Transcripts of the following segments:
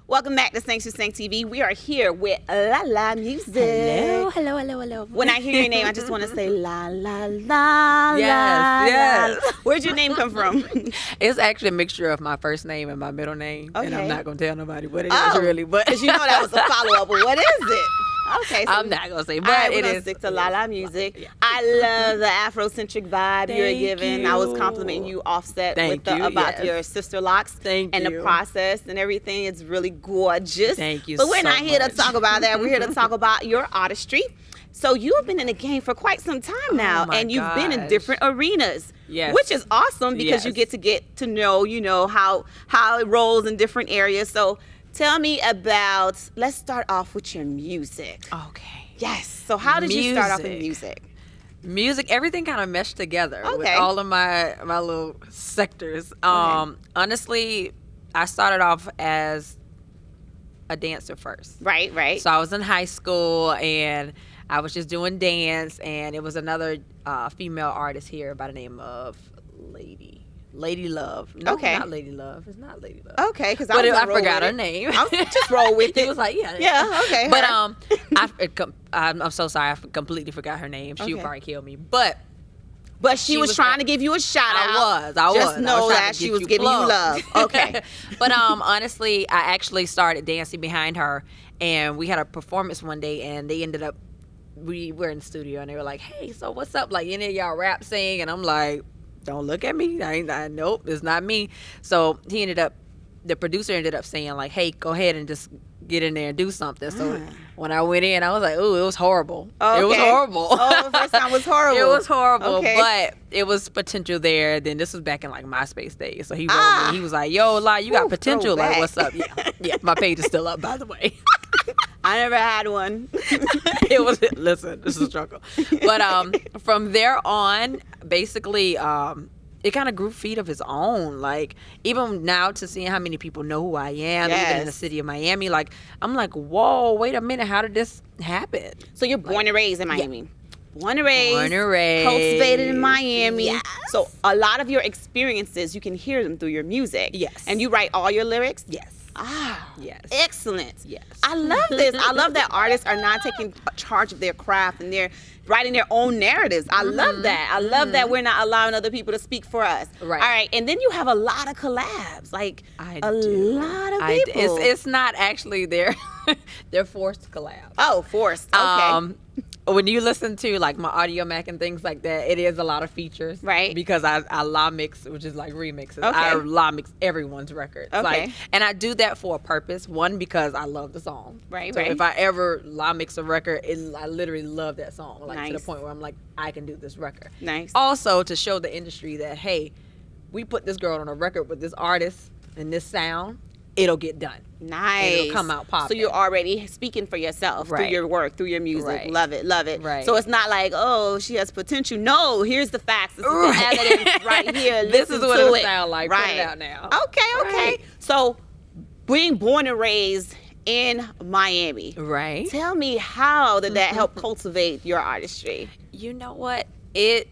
Welcome back to Saints Who Sang TV. We are here with LALAH Music. Hello. When I hear your name, I just want to say la la la. Yes. Where'd your name come from? It's actually a mixture of my first name and my middle name. Okay. And I'm not going to tell nobody what it is really. But because you know that was a follow-up. But what is it? Okay. So I'm not going to say, but right, it we're is. Stick to LALAH Music. Yeah. I love the Afrocentric vibe you're giving. you. I was complimenting you, Offset, about your sister locks and the process and everything. It's really gorgeous. Thank you But we're so not here to much. talk about that. We're here to talk about your artistry. So you've been in the game for quite some time now, and you've been in different arenas, which is awesome because you get to know, how it rolls in different areas. So tell me about, let's start off with your music. Okay. Yes. So how did you start off in music? Music, everything kind of meshed together with all of my little sectors. Honestly, I started off as a dancer first. Right. So I was in high school and I was just doing dance, and it was another female artist here by the name of Lady Love. No, not Lady Love. It's not Lady Love. Okay, because I forgot her name. I was just roll with it. He was like, yeah, okay. But I'm so sorry. I completely forgot her name. She would probably kill me. But she was trying to give you a shout out. I was. Just know that she was giving you love. Okay. But honestly, I actually started dancing behind her, and we had a performance one day, and they ended up, we were in the studio, and they were like, "Hey, so what's up? Like, any of y'all rap, sing?" And I'm like, "Don't look at me. Nope, it's not me." So the producer ended up saying like, "Hey, go ahead and just get in there and do something." So when I went in, I was like, "Ooh, it was horrible. It was horrible." Oh, the first time was horrible. It was horrible, but it was potential there. Then this was back in like MySpace days. So he wrote me. He was like, "Yo, LALAH, you got potential. Like, what's up?" Yeah. My page is still up, by the way. I never had one. Listen, this is a struggle. But from there on, basically, it kind of grew feet of its own. Like, even now, to seeing how many people know who I am, even in the city of Miami, like, I'm like, whoa, wait a minute, how did this happen? So you're born and raised in Miami. Yeah. Born and raised, cultivated in Miami. Yes. So a lot of your experiences, you can hear them through your music. Yes. And you write all your lyrics? Yes. Yes. Excellent. Yes. I love this. I love that artists are not taking charge of their craft and they're writing their own narratives. I love that. I love that we're not allowing other people to speak for us. Right. All right. And then you have a lot of collabs. Like lot of people. It's not actually they're forced collabs. Oh, forced. Okay. When you listen to like my Audio Mac and things like that, it is a lot of features, right? Because I LALAH mix, which is like remixes. Okay. I LALAH mix everyone's records. Okay. Like, and I do that for a purpose. One, because I love the song. Right. So if I ever LALAH mix a record, I literally love that song. Like to the point where I'm like, I can do this record. Nice. Also to show the industry that, hey, we put this girl on a record with this artist and this sound, it'll get done. Nice. It'll come out popping. So you're already speaking for yourself through your work, through your music. Right. Love it. Right. So it's not like, oh, she has potential. No, here's the facts. This is the evidence right here. This is what it sounds like. Right. Put it out now. Okay. Right. So being born and raised in Miami. Right. Tell me, how did that help cultivate your artistry? You know what? It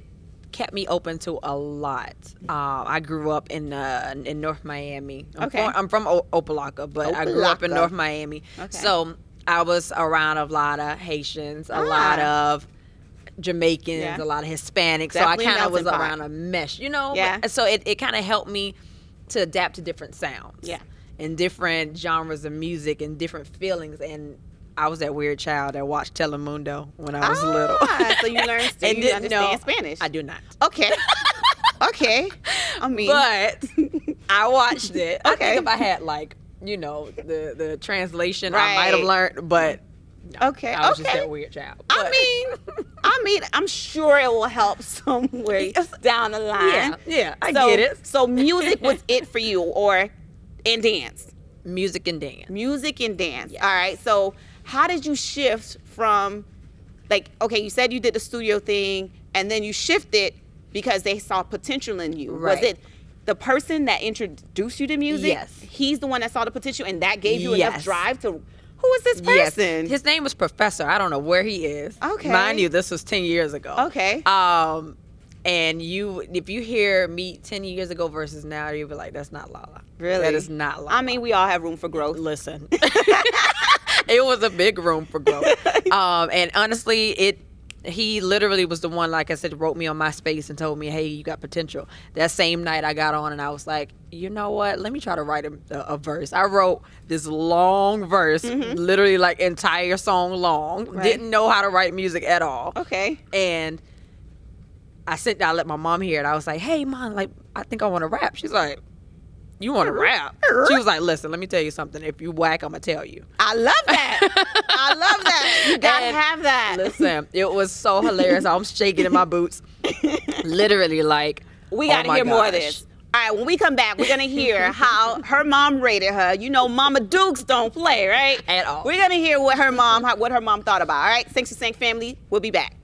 kept me open to a lot. I grew up in North Miami. I'm from Opelika, but I grew up in North Miami. Okay. So I was around a lot of Haitians, a lot of Jamaicans, a lot of Hispanics. Definitely so I kind of was around a mesh, So it kind of helped me to adapt to different sounds. Yeah. And different genres of music and different feelings. And I was that weird child that watched Telemundo when I was little. So you learned to understand Spanish. I do not. Okay. I mean, but I watched it. Okay. I think if I had the translation, I might have learned. But no, I was just that weird child. But. I mean, I'm sure it will help somewhere down the line. Yeah, I get it. So music was it for you, and dance? Music and dance. Yes. All right. So how did you shift from, you said you did the studio thing, and then you shifted because they saw potential in you. Right. Was it the person that introduced you to music? Yes. He's the one that saw the potential, and that gave you enough drive to... Who is this person? Yes. His name was Professor. I don't know where he is. Okay. Mind you, this was 10 years ago. Okay. And if you hear me 10 years ago versus now, you'll be like, that's not Lala. Really? That is not Lala. I mean, we all have room for growth. Listen. It was a big room for growth. And honestly, he literally was the one, like I said, wrote me on MySpace and told me, hey, you got potential. That same night I got on and I was like, you know what? Let me try to write a verse. I wrote this long verse, literally like entire song long. Right. Didn't know how to write music at all. Okay. And I let my mom hear it. I was like, hey, Mom, like, I think I want to rap. She's like, you want to rap? She was like, listen, let me tell you something. If you whack, I'm going to tell you. I love that. I love that. You got to have that. Listen, it was so hilarious. I'm shaking in my boots. Literally, like, we got to hear more of this. All right, when we come back, we're going to hear how her mom rated her. You know, Mama Dukes don't play, right? At all. We're going to hear what her mom thought about. All right, Thanks to Sank family. We'll be back.